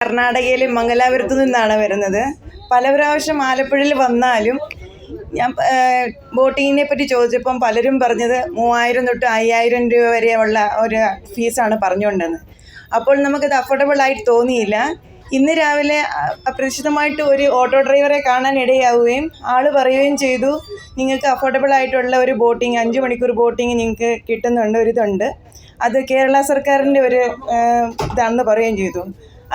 കർണാടകയിലെ മംഗലാപുരത്തു നിന്നാണ് വരുന്നത്. പല പ്രാവശ്യം ആലപ്പുഴയിൽ വന്നാലും ഞാൻ ബോട്ടിങ്ങിനെ പറ്റി ചോദിച്ചപ്പം പലരും പറഞ്ഞത് 3000 തൊട്ട് 5000 രൂപ വരെയുള്ള ഒരു ഫീസാണ് പറഞ്ഞുകൊണ്ടത്. അപ്പോൾ നമുക്കത് അഫോർഡബിൾ ആയിട്ട് തോന്നിയില്ല. ഇന്ന് രാവിലെ അപ്രതീക്ഷിതമായിട്ട് ഒരു ഓട്ടോ ഡ്രൈവറെ കാണാൻ ഇടയാവുകയും ആൾ പറയുകയും ചെയ്തു, നിങ്ങൾക്ക് അഫോർഡബിൾ ആയിട്ടുള്ള ഒരു ബോട്ടിങ് 5 മണിക്കൂർ ബോട്ടിങ് നിങ്ങൾക്ക് കിട്ടുന്നുണ്ട്, ഒരിതുണ്ട്, അത് കേരള സർക്കാരിൻ്റെ ഒരു ഇതാണെന്ന് പറയുകയും ചെയ്തു.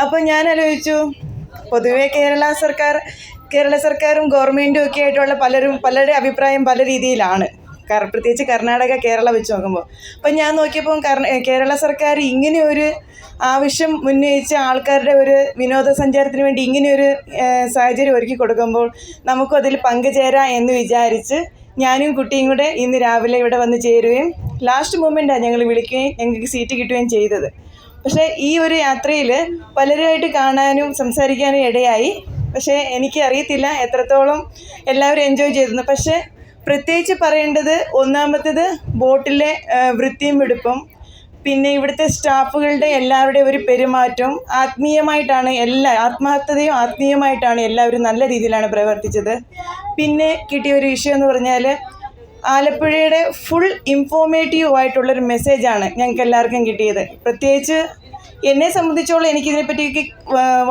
അപ്പോൾ ഞാൻ ആലോചിച്ചു, പൊതുവേ കേരള സർക്കാരും ഗവൺമെൻറ്റും ഒക്കെ ആയിട്ടുള്ള പലരുടെ അഭിപ്രായം പല രീതിയിലാണ്, പ്രത്യേകിച്ച് കർണാടക കേരള വെച്ച് നോക്കുമ്പോൾ. അപ്പം ഞാൻ നോക്കിയപ്പോൾ കേരള സർക്കാർ ഇങ്ങനെ ഒരു ആവശ്യം ഉന്നയിച്ച് ആൾക്കാരുടെ ഒരു വിനോദസഞ്ചാരത്തിന് വേണ്ടി ഇങ്ങനെയൊരു സാഹചര്യം ഒരുക്കി കൊടുക്കുമ്പോൾ നമുക്കും അതിൽ പങ്കുചേരാം എന്ന് വിചാരിച്ച് ഞാനും കുട്ടിയും കൂടെ ഇന്ന് രാവിലെ ഇവിടെ വന്ന് ചേരുകയും ലാസ്റ്റ് മൊമെൻറ്റാണ് ഞങ്ങൾ വിളിക്കുകയും ഞങ്ങൾക്ക് സീറ്റ് കിട്ടുകയും ചെയ്തത്. പക്ഷേ ഈ ഒരു യാത്രയിൽ പലരുമായിട്ട് കാണാനും സംസാരിക്കാനും ഇടയായി. പക്ഷേ എനിക്ക് അറിയത്തില്ല എത്രത്തോളം എല്ലാവരും എൻജോയ് ചെയ്തിരുന്നു. പക്ഷേ പ്രത്യേകിച്ച് പറയേണ്ടത്, ഒന്നാമത്തേത് ബോട്ടിലെ വൃത്തിയും വെടുപ്പും, പിന്നെ ഇവിടുത്തെ സ്റ്റാഫുകളുടെ എല്ലാവരുടെയും ഒരു പെരുമാറ്റം ആത്മാർത്ഥതയും ആത്മീയമായിട്ടാണ് എല്ലാവരും നല്ല രീതിയിലാണ് പ്രവർത്തിച്ചത്. പിന്നെ കിട്ടിയ ഒരു വിഷയം എന്ന് പറഞ്ഞാൽ, ആലപ്പുഴയുടെ ഫുൾ ഇൻഫോർമേറ്റീവ് ആയിട്ടുള്ളൊരു മെസ്സേജാണ് ഞങ്ങൾക്ക് എല്ലാവർക്കും കിട്ടിയത്. പ്രത്യേകിച്ച് എന്നെ സംബന്ധിച്ചോളം എനിക്കിതിനെപ്പറ്റിയൊക്കെ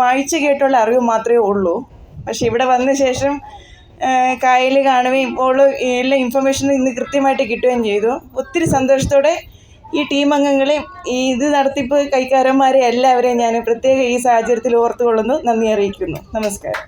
വായിച്ച് കേട്ടുള്ള അറിവ് മാത്രമേ ഉള്ളൂ. പക്ഷേ ഇവിടെ വന്ന ശേഷം കായൽ കാണുകയും എല്ലാ ഇൻഫർമേഷനും ഇന്ന് കൃത്യമായിട്ട് കിട്ടുകയും ചെയ്തു. ഒത്തിരി സന്തോഷത്തോടെ ഈ ടീം അംഗങ്ങളെയും ഇത് നടത്തിപ്പ് കൈക്കാരന്മാരെ എല്ലാവരെയും ഞാൻ പ്രത്യേകം ഈ സാഹചര്യത്തിൽ ഓർത്തുകൊള്ളുന്നു, നന്ദി അറിയിക്കുന്നു. നമസ്കാരം.